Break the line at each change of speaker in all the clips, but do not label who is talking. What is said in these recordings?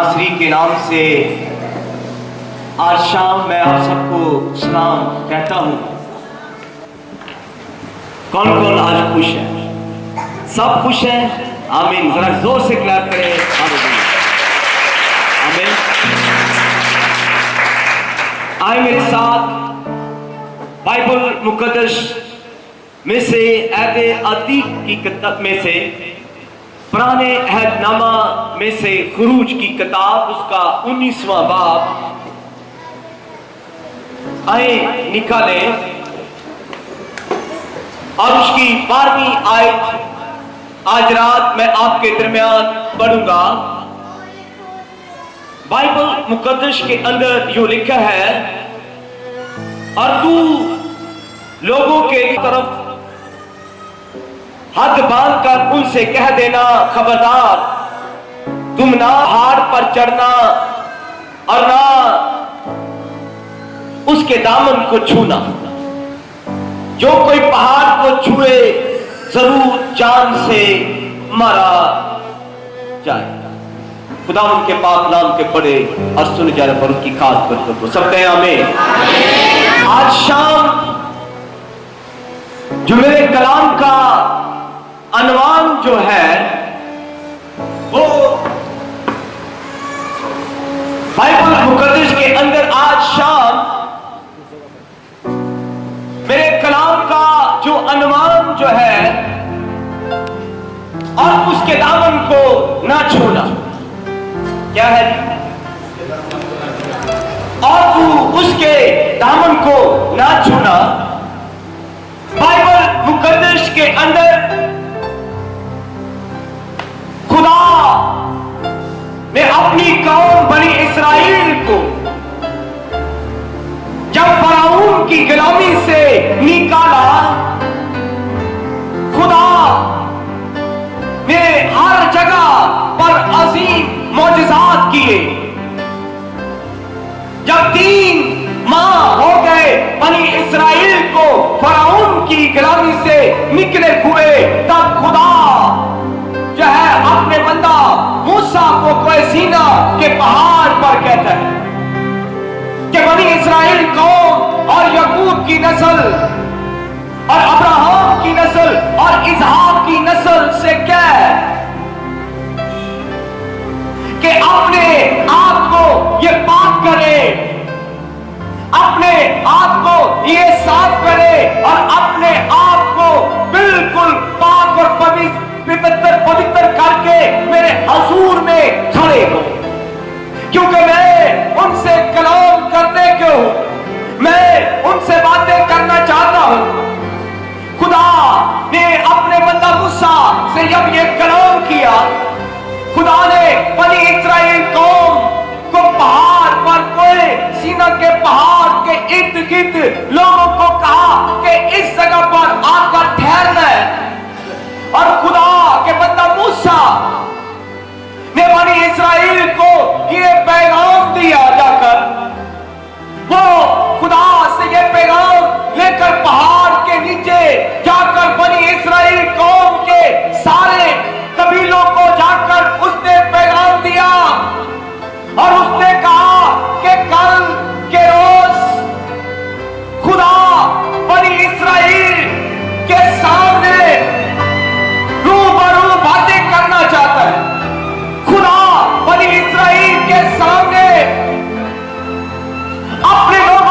नासरी के नाम से आज शाम मैं आप सबको सलाम कहता हूँ। कौन कौन आज खुश है? सब खुश हैं? आमीन। जरा जोर से क्लैप करें। आमीन। आए मेरे साथ बाइबल मुकद्दस में से ऐदे अतीक की किताब में से पुराने अहदनामा में से खुरूज की किताब उसका 19वां बाब आए निकाले और उसकी 12वीं आयत आज रात मैं आपके दरमियान पढ़ूंगा। बाइबल मुकद्दस के अंदर यो लिखा है, और तू लोगों के तरफ हाथ बांध कर उनसे कह देना, खबरदार तुम ना पहाड़ पर चढ़ना और ना उसके दामन को छूना। जो कोई पहाड़ को छुए जरूर जान से मारा जाए। खुदा उनके पाक नाम के पढ़े और सुन जाए पर उनकी खास बरकत हो। सब कहें आमीन। आज शाम जो मेरे कलाम का अनवान जो है वो बाइबल मुकद्दस के अंदर आज शाम मेरे कलाम का जो अनवान जो है, और उसके दामन को ना छूना। क्या है? और तू उसके दामन को ना छूना। बाइबल मुकद्दस के अंदर खुदा ने अपनी कौम बनी इस्राएल को जब फराऊन की गुलामी से निकाला, खुदा ने हर जगह पर अजीम मौजज़ात किए। जब 3 माह हो गए बनी इस्राएल को फराऊन की गुलामी से निकले हुए, तब खुदा जो है अपने बंदा मूसा को सीना के पहाड़ पर कहता है कि बनी इस्राएल कौम और याकूब की नस्ल और अब्राहम की नस्ल और इसहाक की नस्ल से क्या कि अपने आप को ये पाक करे, अपने आप को ये साफ करे और अपने आप को बिल्कुल पाक और पवित्र करके मेरे हुजूर में खड़े हो। क्योंकि मैं उनसे कलाम करने को हूं, मैं उनसे बातें करना चाहता हूं। खुदा ने अपने बंदा मूसा से जब ये कलाम किया, खुदा ने बनी इस्राएल कौम को पहाड़ पर कोई सीना के पहाड़ के इर्द गिर्द लोगों को कहा कि इस जगह पर आकर ठहरना है। और खुदा के बंदा मूसा ने बनी इस्राएल को ये पैगाम दिया जाकर, वो खुदा से ये पैगाम लेकर पहाड़ के नीचे जाकर बनी इस्राएल कौम के सारे कबीलों को जाकर उसने पैगाम दिया और उसने कहा कि कल के रोज खुदा बनी इस्राएल के सामने रूबरू बातें करना चाहता है। खुदा बनी इस्राएल के सामने अपने लोगों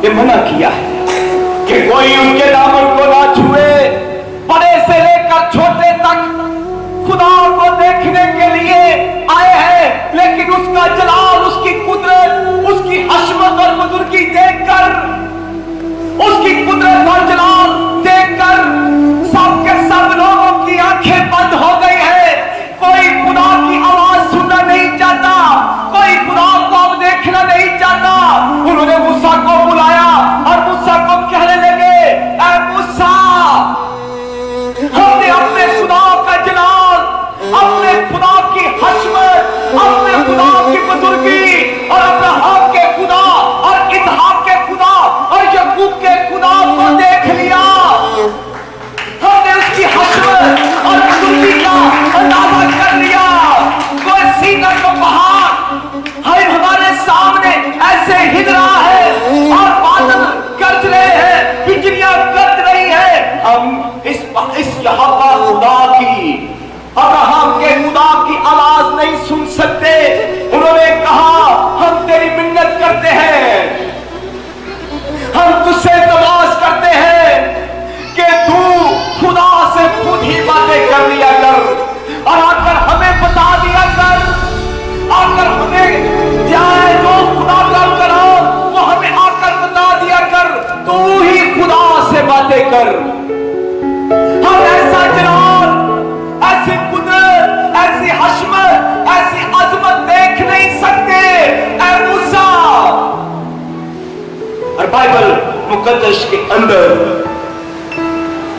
ये मना किया है कि कोई उसके दामन को ना छुए। बड़े से लेकर छोटे तक खुदा को देखने के लिए आए हैं, लेकिन उसका जलाल, उसकी कुदरत, उसकी हशमत और बुजुर्गी देखकर, उसकी कुदरत और जलाल देखकर सब के सब लोगों की आंखें बंद हो गई है। कोई खुदा की आवाज सुनना नहीं चाहता, कोई खुदा को अब देखना नहीं चाहता। उन्होंने मूसा को बुलाया और मूसा को कहने लगे, ऐ मूसा, हमने अपने खुदा का जलाल, अपने खुदा की हशमत, अपने खुदा की बुजुर्गी और अब्राहम के खुदा और इसहाक के खुदा और याकूब के खुदा को देख लिया। हमने उसकी हशमत और बुजुर्गी का अंदाजा कर लिया। कोई सीना को पहाड़ हमारे सामने ऐसे हिल रहा है और बादल गरज रहे हैं, बिजलियां गरज रही है। हम इस यहोवा खुदा की, अब्राहम के खुदा की आवाज नहीं सुन सकते। उन्होंने कहा, हम तेरी मिन्नत करते हैं, हम तुझसे तलाश करते हैं कि तू खुदा से खुद ही बातें कर लिया कर और आकर हमें बता दिया कर, आकर हमें जाए जो खुदा का कलाम वो हमें आकर बता दिया कर, तू ही खुदा से बातें कर। हम ऐसा जलाल, ऐसी कुदरत, ऐसी हशमत, ऐसी अजमत देख नहीं सकते ऐ मूसा। और बाइबल मुकद्दस के अंदर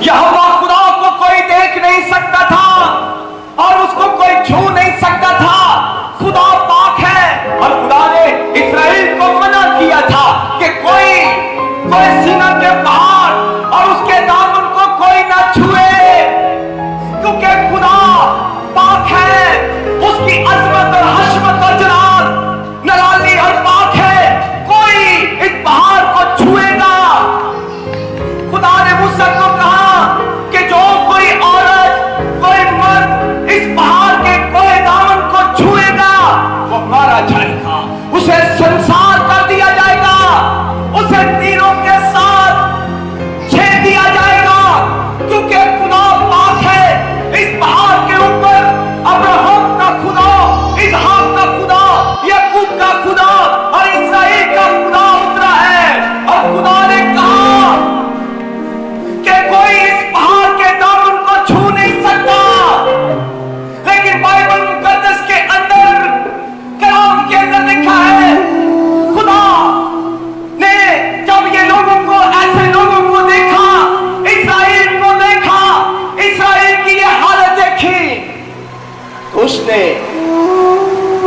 यहोवा खुदा को कोई देख नहीं सकता था और उसको कोई छू नहीं सकता था। खुदा पाक है और खुदा ने इस्राएल को मना किया था कि कोई सीना के पहाड़ और उसके दामन को कोई ना छुए, क्योंकि खुदा पाक है, उसकी अजमत और हशमत और जलाल निराली और पाक है। कोई इस पहाड़ को छुएगा। खुदा ने मूसा को कहा कि जो कोई औरत, कोई मर्द इस पहाड़ के कोई दामन को छुएगा वो मारा जाएगा, उसे संसार कर दिया जाएगा, उसे तीरों के साथ छेद दिया जाएगा, क्योंकि खुदा पाक है। इस पहाड़ के ऊपर अब्राहम का खुदा, इसहाक का खुदा, याकूब का खुदा और इस्राएल का खुदा उतरा है। और खुदा ने कहा कि कोई इस पहाड़ के दामन को छू नहीं सकता। लेकिन बाइबल मुकद्दस के अंदर, कलाम के अंदर लिखा है, खुदा ने जब ये लोगों को, ऐसे लोगों को देखा, इस्राएल को देखा, इस्राएल की ये हालत देखी, तो उसने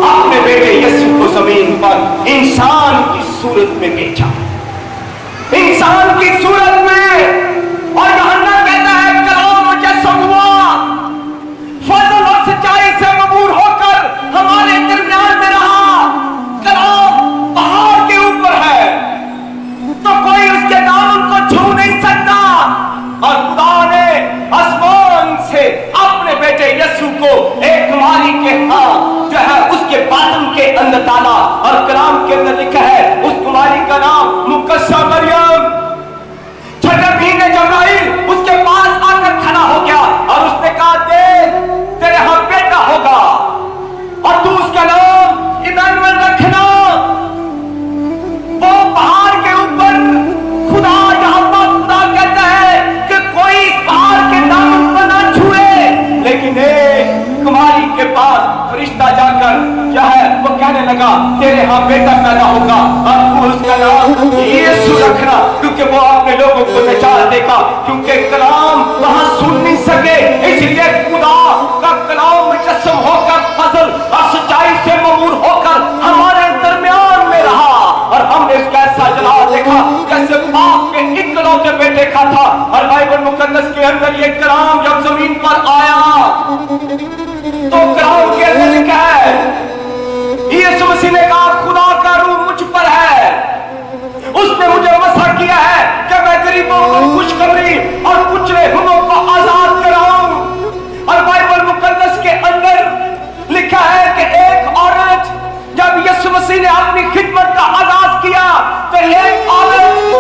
अपने बेटे यीशु को जमीन पर इंसान की सूरत में भेजा, इंसान की सूरत में। और यूहन्ना कहता है, कलाम मुजस्सम हुआ, फजल और सच्चाई से मबूर होकर हमारे दरमियान में रहा। कलाम पहाड़ के ऊपर है तो कोई उसके दामन को छू नहीं सकता। और खुदा ने आसमान से अपने बेटे यीशु को एक कुमारी के हाथ जो है उसके बातन के अंदर डाला। और कलाम के अंदर लिखा है, उस कुमारी का नाम मुकद्दसा मरियम। छठे महीने जब्राइल उसके पास आकर खड़ा हो गया और उसने कहा, देख तेरे यहाँ बेटा होगा और तू उसका नाम इमानुएल रखना। वो पहाड़ के ऊपर खुदा, यहाँ पर खुदा कहता है कि कोई इस पहाड़ के दामन को ना छुए। लेकिन एक कुमारी के पास फरिश्ता जाकर क्या है वो कहने लगा, तेरे यहाँ बेटा पैदा होगा और तू उसका नाम यीशु रखना, क्योंकि वो अपने लोगों को निजात देगा। क्योंकि कलाम वहां सुन नहीं सके, इसलिए खुदा का कलाम मुजस्सम होकर, फजल और सच्चाई से ममूर होकर हमारे दरमियान में रहा। और हमने इसका ऐसा जलाल देखा जैसे बाप के इकलौते बेटे का था। और बाइबल मुकद्दस के अंदर ये कलाम जब जमीन पर आया तो कलाम के अंदर लिखा है, यीशु मसीह ने कहा, खुदा का रूह मुझ पर है, उसने मुझे मसा किया है कि मैं गरीबों को खुशखबरी और कुचले हुओं को आजाद कराऊं। और बाइबल मुकद्दस के अंदर लिखा है कि एक औरत, जब यीशु मसीह ने अपनी खिदमत का आगाज किया तो एक औरत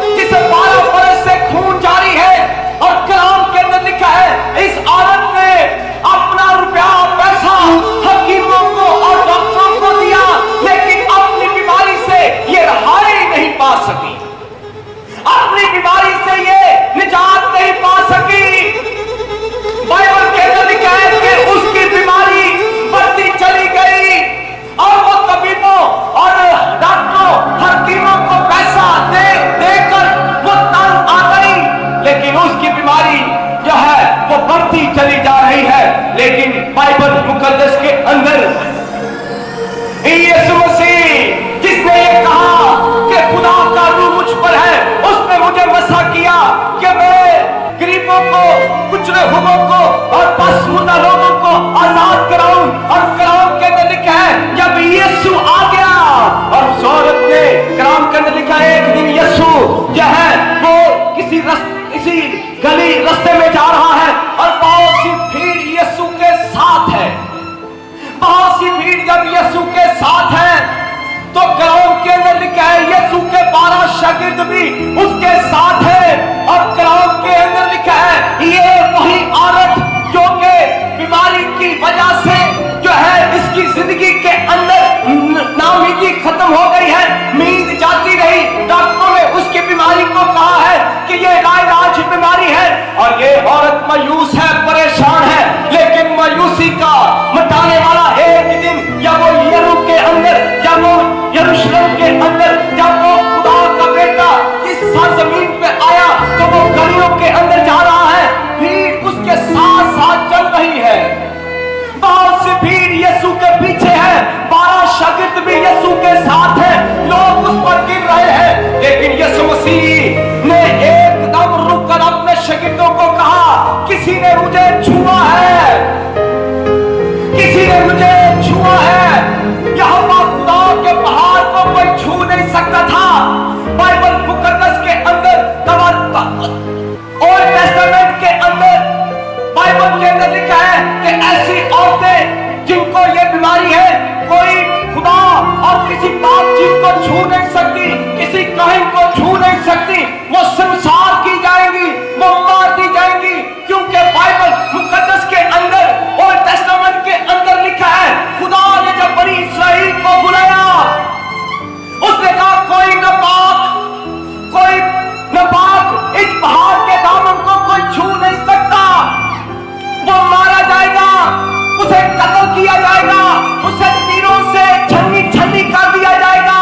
यरूशलेम के अंदर जब वो खुदा का बेटा इस सरजमीन पे आया तो वो गलियों के अंदर जा रहा है, भीड़ उसके साथ साथ चल रही है, बहुत सी भीड़ यीशु के पीछे है, 12 शागिर्द भी यीशु के साथ है, लोग उस पर गिर रहे हैं। लेकिन यीशु मसीह ने एकदम रुककर अपने शागिर्दों को कहा, किसी ने मुझे छुआ है, किसी ने मुझे छुआ है। यहोवा खुदा के पहाड़ को कोई छू नहीं सकता था। बाइबल मुकद्दस के अंदर, ओल्ड टेस्टामेंट के अंदर, बाइबल के अंदर लिखा है कि ऐसी औरतें जिनको ये बीमारी है, कोई खुदा और किसी पाप चीज को छू नहीं सकती, किसी काहिन को छू नहीं सकती, वो संसार की जाएंगी, वो मार दी जाएंगी, क्योंकि बाइबल मुकद्दस के अंदर, ओल्ड टेस्टामेंट के अंदर लिखा है, खुदा ने जब बनी इस्राएल को बुलाया, उसने कहा कोई नापाक इस पहाड़ के दामन को कोई छू नहीं सकता, वो मारा जाएगा, उसे कत्ल किया जाएगा, उसे तीरों से छन्नी छन्नी कर दिया जाएगा।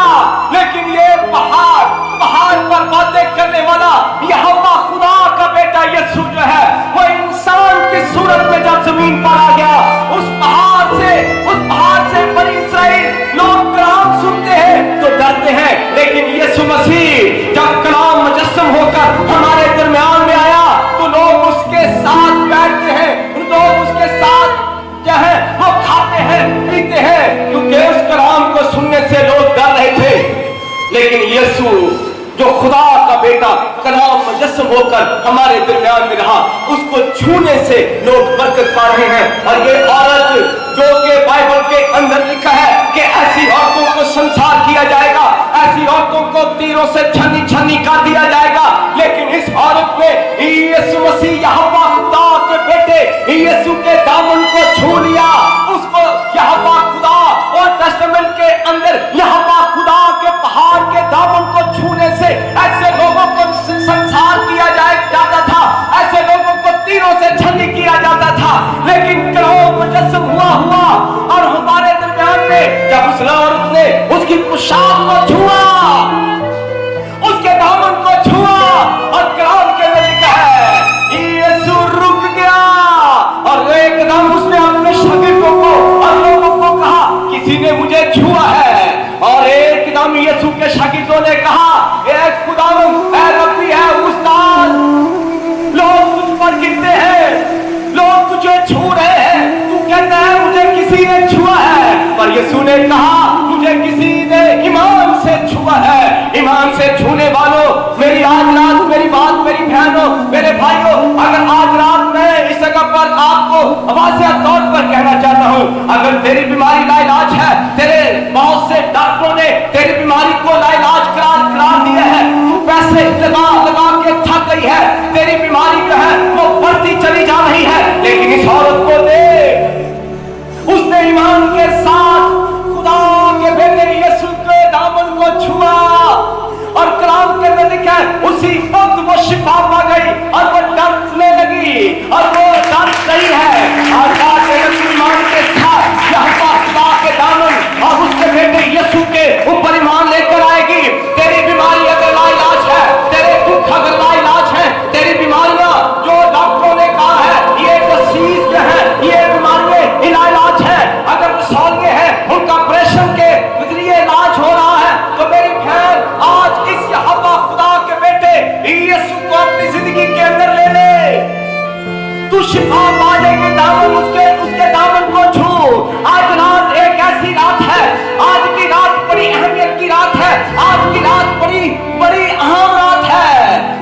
लेकिन ये पहाड़ पर बातें करने वाला यहोवा खुदा का बेटा यीशु जो है, वो इंसान की सूरत में जब जमीन पर आ गया, उस पहाड़ से बनी इस्राएल लोग कलाम सुनते हैं तो डरते हैं, लेकिन यीशु मसीह जब कलाम मुजस्सम होकर हमारे दरमियान में आया तो लोग उसके साथ बैठते हैं, लोग उसके साथ जो है वो खाते हैं पीते हैं, क्योंकि उस कलाम को सुनने से लोग डर रहे थे। लेकिन यीशु जो खुदा का बेटा कलाम मुजस्सम होकर हमारे दरमियान में रहा, उसको छूने से लोग बरकत पा रहे हैं। और ये औरत जो कि बाइबल के अंदर लिखा है कि ऐसी औरतों को संसार किया जाएगा, ऐसी औरतों को तीरों से छन्नी छन्नी कर दिया जाएगा, लेकिन इस औरत ने यीशु मसीह यहोवा खुदा के बेटे यीशु के दामन को छू लिया। उसको यहोवा खुदा और टेस्टामेंट के अंदर यहोवा खुदा के पहाड़ के दामन को छूने से ऐसे लोगों को संसार किया जाता था, ऐसे लोगों को तीरों से छन्नी किया जाता था। लेकिन कलाम मुजस्सम हुआ और हमारे दरमियान में जब उस औरत ने उसकी पोशाक को छुआ, उसके दामन को छुआ, और कलाम के अंदर लिखा है यीशु रुक गया और एकदम उसने अपने शागिर्दों को और लोगों को कहा किसी ने मुझे छुआ है। और एकदम यीशु के शागिर्दों ने कहा ए खुदावंद, ए रब्बी, है उस्ताद, लोग तुझ पर गिरते हैं, लोग तुझे छू रहे हैं, तू कहता है मुझे किसी ने छुआ है। पर यीशु ने कहा मुझे किसी ने ईमान से छुआ है। ईमान से छूने वालों, मेरी आज रात मेरी बात मेरी बहनों, मेरे भाइयों, अगर आज रात मैं इस जगह पर आपको वाज़ेह तौर पर कहना चाहता हूं, अगर तेरी बीमारी लाइलाज है, तेरे बहुत से डॉक्टरों ने तेरी बीमारी को लाइलाज करार दिया है, तू पैसे लगा के थक गई है, तेरी बीमारी जो है वो बढ़ती चली जा रही है, लेकिन इस औरत को देख, उसने ईमान के साथ खुदा के बेटे यीशु के दामन को छुआ और कलाम के अंदर लिखा है उसी वक्त वो शिफा पा गई और वो डरने लगी और वो डर रही है। और ईमान के साथ यहोवा खुदा के दामन और उसके बेटे यीशु के ऊपर ईमान लेकर आएगी। तेरी बीमारी अगर लाइलाज है, तेरे दुख अगर लाइलाज है, तेरी बीमारियां जो डॉक्टरों ने कहा है ये डिसीज जो है, ये बीमारियां इलाज है, अगर सौलिए हैं उनका ऑपरेशन के जरिए इलाज हो रहा है, तो मेरी बहन आज इस यहोवा खुदा के बेटे यीशु को अपनी जिंदगी के अंदर ले ले, तू शिफा पाएगी। दामन उसके दामन को छू। आज रात एक ऐसी रात है, आज की रात बड़ी अहमियत की रात है, आज की रात बड़ी अहम रात है,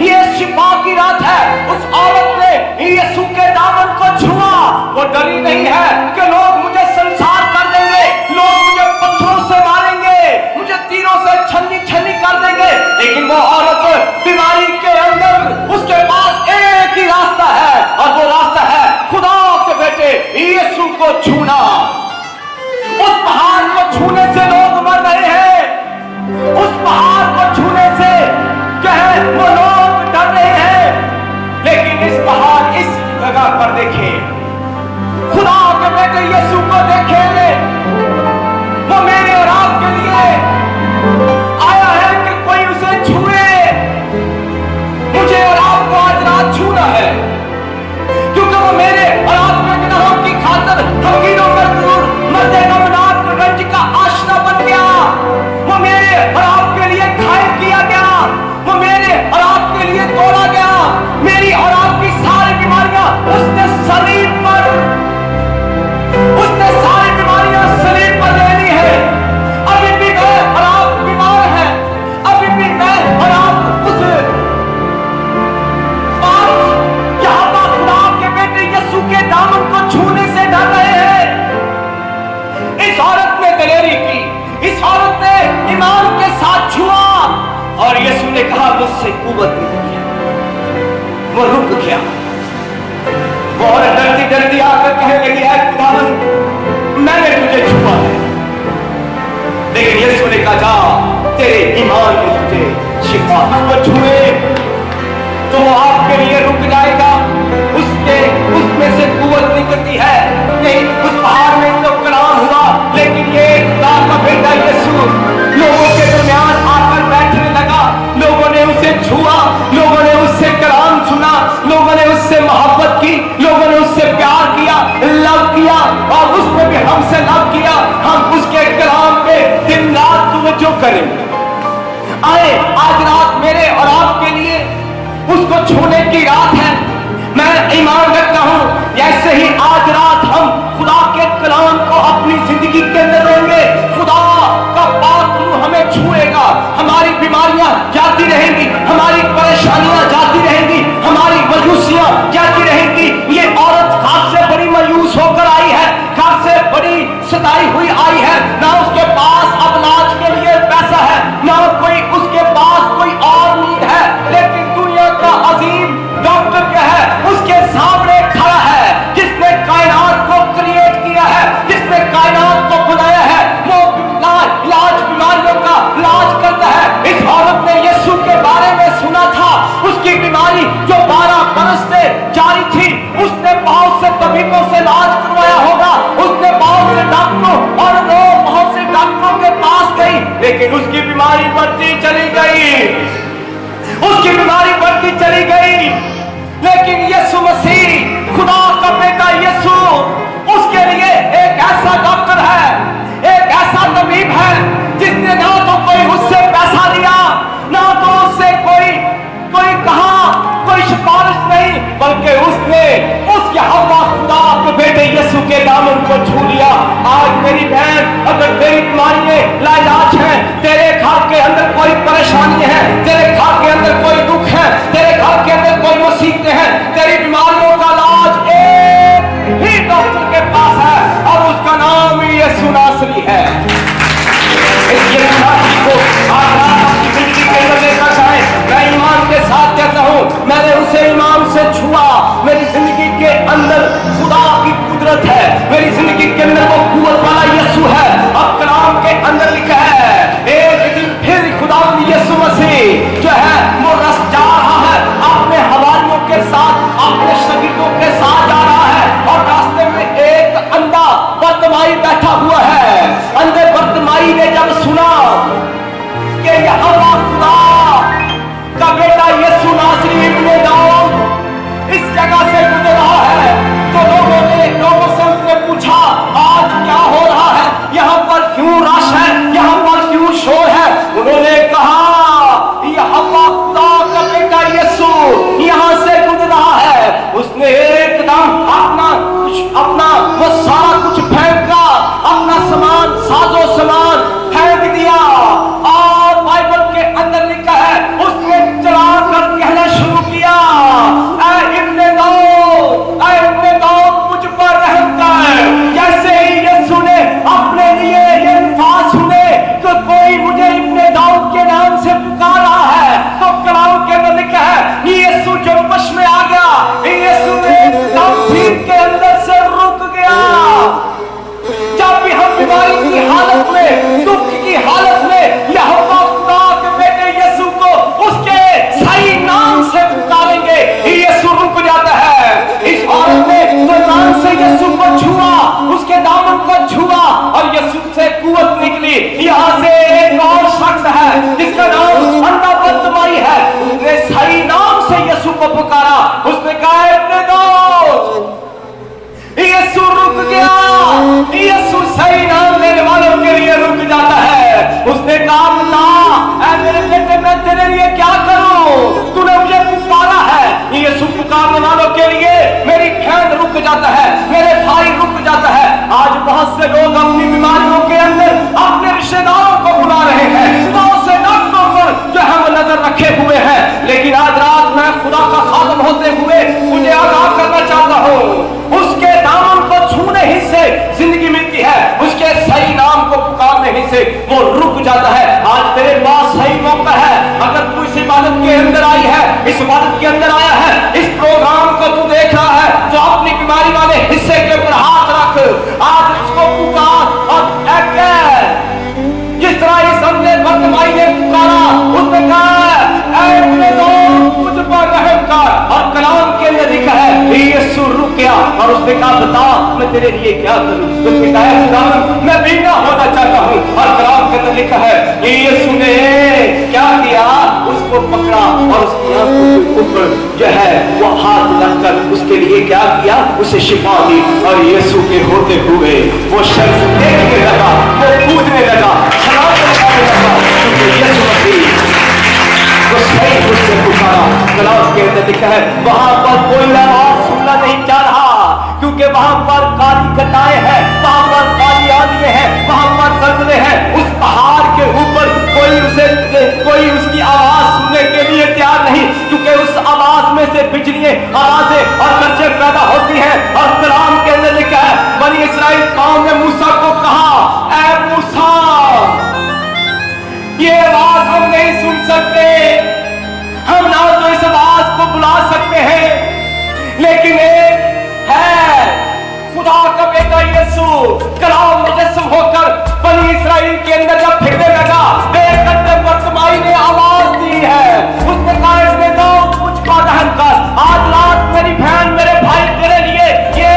ये शिफा की रात है। उस औरत ने यीशु के दामन को छुआ, वो डरी नहीं है कि लोग मुझे संसार कर देंगे, लोग मुझे पत्थरों से मारेंगे, मुझे तीरों से छन्नी कर देंगे, लेकिन वो औरत बीमारी के अंदर उसके पास एक ही रास्ता है और वो रास्ता है खुदा के बेटे यीशु को छूना। उस पहाड़ को छूने से लोग मर रहे हैं, उस पहाड़ को छूने से क्या है वो लोग डर रहे हैं, लेकिन इस पहाड़ इस जगह पर देखें, खुदा के बेटे यीशु को देखें, वो मेरे और आपके लिए मेरे और आपके लिए घायल किया गया, वो मेरे और आपके लिए तोड़ा गया। मेरी और आपकी सारी बीमारियां उसने सलीब पर, उसने सारी बीमारियां सलीब पर ले ली है। अभी भी मैं और आप बीमार हैं, अभी भी मैं और आप उस यहोवा खुदा के बेटे यीशु के दामन को छूने से डर रहे हैं। इस औरत ने दलेरी की, इस औरत ने ईमान के साथ छुआ और यीशु ने कहा मुझसे कुव्वत नहीं है। वो रुक गया। वो औरत डरती डरती आकर कहने लगी है खुदावन मैंने तुझे छुआ है, लेकिन यीशु ने कहा जा तेरे ईमान ने तुझे शिफा। उसको छुए तो वो आपके लिए रुक जाएगा। उसमें से कुव्वत निकलती है। नहीं, उस पहाड़ में तो कलाम हुआ, लेकिन ये खुदा का बेटा यीशु लोगों के दरमियान आकर बैठने लगा। लोगों ने उसे छुआ, लोगों ने उससे कलाम सुना, लोगों ने उससे मोहब्बत की, लोगों ने उससे प्यार किया, लव किया, और उसने भी हमसे लव किया। हम उसके कलाम पे दिन रात तवज्जो करेंगे। आए आज रात मेरे और आपके लिए उसको छूने की रात है। मैं ईमान रखता हूं ऐसे ही आज रात हम खुदा के कलाम को अपनी जिंदगी के अंदर लेंगे। खुदा का पाक रूह हमें छुएगा। हमारी बीमारियां जाती रहेंगी, हमारी परेशानियां जाती रहेंगी, हमारी मायूसियां जाती रहेंगी। ये औरत घर से बड़ी मायूस होकर आई है, घर से बड़ी सताई हुई आई है। ना उसके पास अब इलाज के लिए पैसा है, ना कोई उसके पास कोई और नीड है, लेकिन दुनिया का अजीम डॉक्टर क्या है उसके सामने खड़ा है, जिसने कायनात को क्रिएट किया है, जिसने कायनात को बनाया है। वो इलाज बीमारियों का इलाज करता है। इस औरत ने यीशु के बारे में सुना था। उसकी बीमारी जो 12 बरस से जारी थी, उसने बहुत से तबीबों से इलाज करवाया होगा, उसने बहुत से डॉक्टरों और बहुत से डॉक्टरों के पास गई, लेकिन उसकी बीमारी बढ़ती चली गई, उसकी बीमारी बढ़ती चली गई। लेकिन यीशु मसीह खुदा का बेटा यीशु उसके लिए एक ऐसा डॉक्टर है, एक ऐसा तबीब है, जिसने ना तो कोई उससे पैसा लिया, ना तो उससे कोई कहा, कोई सिफारिश नहीं, बल्कि उसने उस यहोवा खुदा के बेटे यीशु के दामन को छू लिया। आज मेरी बहन, अगर तेरी बीमारियां लाइलाज हैं, तेरे घर के अंदर कोई परेशानी है, तेरे घर के अंदर कोई दुख है, तेरे घर के अंदर कोई मुसीबतें हैं, तेरी बीमारियों का इलाज एक ही डॉक्टर के पास है और उसका नाम यीशु नासरी है। इस यीशु नासरी को आज आपकी जिंदगी के अंदर लेकर जाए। मैं ईमान के साथ कहता हूं, मैंने उसे ईमान से छुआ। मेरी जिंदगी के अंदर खुदा की कुदरत है, मेरी जिंदगी के अंदर वो कुव्वत वाला यीशु है। अब कलाम के अंदर लिखा है एक दिन फिर खुदा यीशु मसीह जो है वो रस जा रहा है, अपने हवारियों के साथ, अपने शागिर्दों के साथ जा रहा है, और रास्ते में एक अंधा बर्तिमाई बैठा हुआ है। अंधे बर्तिमाई ने जब सुना कि यहोवा खुदा का बेटा यीशु नासरी इब्ने दाऊद इस जगह से गुजर रहा है, तो लोगों से उसने पूछा आज क्या हो रहा है, यहाँ पर क्यों रश है, यहाँ पर क्यों शोर है। उन्होंने कहा यहोवा खुदा का बेटा यीशु यहाँ से गुजर रहा है। उसने एकदम अपना वो सारा कुछ फेंका, अपना सामान, साजो सामान फेंक दिया, और बाइबल के अंदर लिखा है उसने चला कर कहना शुरू किया ऐ इब्ने दाऊद मुझ पर रहम कर। जैसे ही यीशु ने अपने लिए ये अल्फाज सुने कि कोई मुझे इब्ने दाऊद के नाम से पुकार रहा है, तो कलाम के अंदर लिखा है यीशु जो वश में आ गया, यीशु एकदम भीड़ के अंदर से रुक गया। जब भी हम बीमारी की हालत में, दुख की हालत में यहोवा खुदा के बेटे यीशु को उसके सही नाम से पुकारेंगे, यीशु रुक जाता है। इस औरत ने तो नाम से यीशु को छुआ, उसके दामन को छुआ, और यीशु से कुव्वत निकली। यहाँ से एक और शख्स है जिसका नाम अंधा बर्तिमाई है, उसने सही नाम से यीशु को पुकारा। उसने कहा इब्ने दाऊद, यीशु रुक गया। यीशु सही नाम लेने वालों के लिए रुक जाता है। उसने कहा से वो रुक जाता है। आज तेरे पास सही मौका है, अगर तू इस इबादत के अंदर आई है, इस इबादत के अंदर आया है, इस प्रोग्राम को तू देख रहा है, तो अपनी बीमारी वाले हिस्से के ऊपर हाथ रख, आज उसको पुकार और जिस तरह इस अंधे बदमाई ने पुकारा, उसने कहा ऐ अपने दोस्त मुझ पर रहम कर, और कलाम के अंदर लिखा है यीशु रुक गया और उसने कहा बता मैं तेरे लिए क्या करूं। उसने कहा खुदावन मैं बीमार होना चाहता हूं, और कलाम के अंदर लिखा है यीशु ने क्या किया, उसको पकड़ा और उसकी आंखों के ऊपर जो है वो हाथ रखकर उसके लिए क्या किया, उसे शिफा दी। और यीशु के होते हुए वो शख्स देखने लगा, वो कूदने लगा, यीशु मसीह तो सही उससे पुकारा। कलाम के अंदर लिखा है वहां पर कोई आवाज सुनना नहीं चाह रहा, क्योंकि वहां पर काली घटाएं हैं, वहां पर काली आंधियां हैं, वहां पर जलजले हैं। उस पहाड़ के ऊपर कोई उसकी आवाज सुनने के लिए तैयार नहीं, क्योंकि उस आवाज में से बिजलियां, आवाजें और गर्जें पैदा होती हैं। और कलाम के अंदर लिखा है बनी इस्राएल कौम ने मूसा को कहा ऐ मूसा ये आवाज हम नहीं सुन सकते, हम ना तो इस आवाज को बुला सकते हैं, लेकिन एक है खुदा का बेटा यीशु कलाम मुजस्सम होकर बनी इस्राएल के अंदर जब फिरने लगा, एक अंधे बदमाई ने आवाज दी है, उसने कहा इसने दाऊद मुझ पर रहम कर। आज रात मेरी बहन मेरे भाई तेरे लिए ये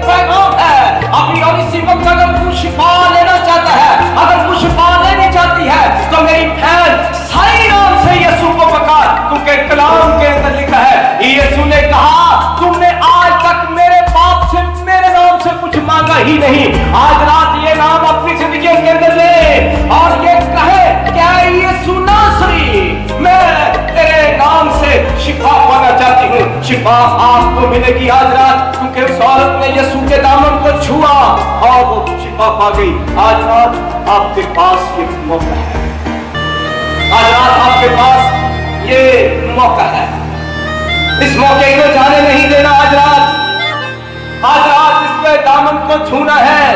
पैगाम है। अभी और इसी वक्त अगर तू शिफा लेना चाहता है, अगर तू शिफा लेनी चाहती है, तो मेरी बहन सही नाम से यीशु को पकड़, क्योंकि कलाम के अंदर लिखा है यीशु ने कहा तुमने आज तक मेरे बाप से मेरे नाम से कुछ मांगा ही नहीं, आज रात ये नाम अपनी जिंदगी के अंदर ले और ये कहे क्या यीशु नासरी मैं तेरे नाम से शिफा पाना चाहती हूँ। शिफा आपको मिलेगी आज रात, क्योंकि उस औरत ने यीशु के दामन को छुआ और वो शिफा पा गई। आज रात आपके पास ये मौका है, आज रात आपके पास ये मौका है, इस मौके को जाने नहीं देना। आज रात इसके दामन को छूना है।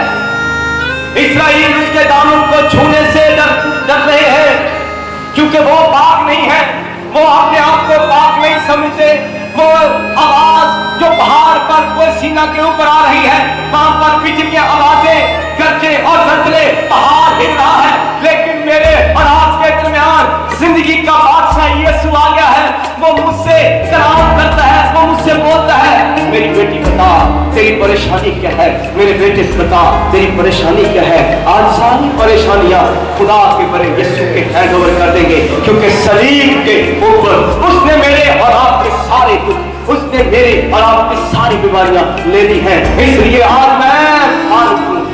इस्राएल उसके दामन को छूने से डर रहे हैं, क्योंकि वो पाक नहीं है, वो अपने आप को पाक नहीं समझते। वो आवाज जो पहाड़ पर कोई सीना के ऊपर आ रही है, वहां पर बिजलियां, आवाजें, गर्जे और जलजले, पहाड़ हिल रहा है, लेकिन मेरे और आपके दरमियान जिंदगी का बादशाह यीशु आ गया है। वो मुझसे कलाम करता है, वो मुझसे बोलता है मेरी बेटी बता तेरी परेशानी क्या है, मेरे बेटे बता तेरी परेशानी क्या है। आज सारी परेशानियां खुदा के बड़े यीशु के हैंड ओवर कर देंगे, क्योंकि सलीब के ऊपर उसने मेरे और आपके सारे दुख, उसने मेरे और आपकी सारी बीमारियां ले ली हैं। इसलिए आज मैं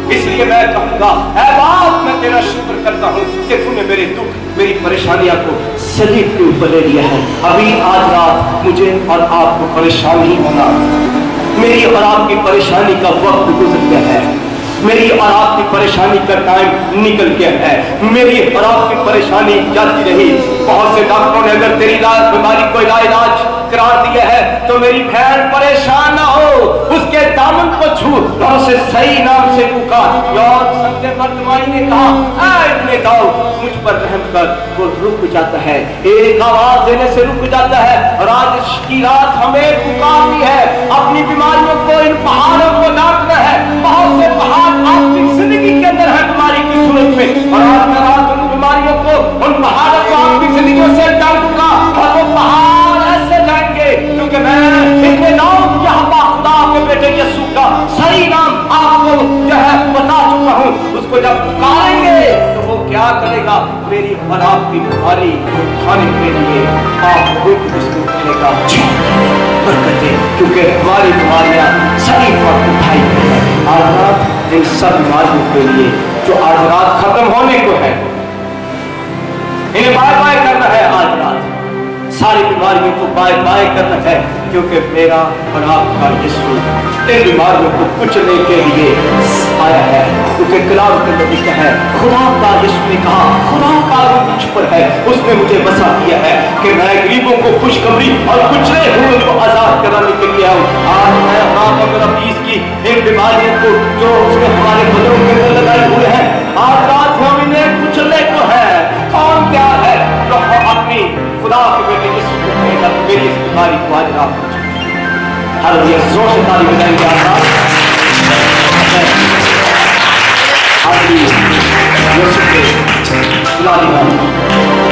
इसलिए मैं कहूंगा ऐ बाप मैं तेरा शुक्र करता हूं कि तूने मेरे दुख, मेरी परेशानियां को सलीब के ऊपर ले लिया है। अभी आज रात मुझे और आपको परेशान नहीं होना, मेरी और आपकी परेशानी का वक्त गुजर गया है, मेरी और आपकी परेशानी का टाइम निकल गया है, मेरी और आपकी परेशानी जाती रही। बहुत से डॉक्टरों ने अगर तेरी बीमारी को इलाज करार दिया है, तो मेरी बहन परेशान ना हो, उसके दामन को छू और उसे सही नाम से पुकार। और संत बदमाई ने कहा इतने दाऊद मुझ पर रहम कर, वो रुक जाता है, एक आवाज देने से रुक जाता है। और आज की रात हमें पुकारनी है, अपनी बीमारियों को, इन पहाड़ों को डांटना है। बहुत से पहाड़ आपकी जिंदगी के अंदर है बीमारी की सूरत में, और आज मैं रात उन बीमारियों को, उन पहाड़ों को आपकी जिंदगियों से डांटूंगा, और वो पहाड़ ऐसे जाएंगे, क्योंकि मैं इतने नाम यहोवा खुदा के बेटे यीशु का सही नाम आपको जो है बता चुका हूं। उसको जब पुकारेंगे तो वो क्या करेगा, मेरी और आपकी बीमारी खाने के लिए आपको उसको कहेगा बरकतें, क्योंकि हमारी बीमारियां सही पर उठाई गई है। आज रात इन सब बीमारियों के लिए जो आज रात खत्म होने को है, इन्हें बाय बाय करना है। आज रात सारी बीमारियों को बाय बाय करना है, क्योंकि मेरा और आपका यीशु इन बीमारियों को कुचलने के लिए आया है। क्योंकि कलाम के अंदर लिखा है खुदा का यीशु ने कहा खुदा का रूह मुझ पर है, उसने मुझे बसा दिया है कि मैं गरीबों को खुशखबरी और कुचले हुए को आजाद कराने के लिए आऊं। आज मैं आप अगर अपनी की इन बीमारियों को जो उसने हमारे बदलों के अंदर लगाए हुए हैं, आज रात हम इन्हें के बेटे यीशु को कहेगा कि मेरी इस बीमारी को आज रात हो जाए। हालेलुया, जोर से ताली बजाएंगे आप। हालेलुया, यीशु के बुला दी बात।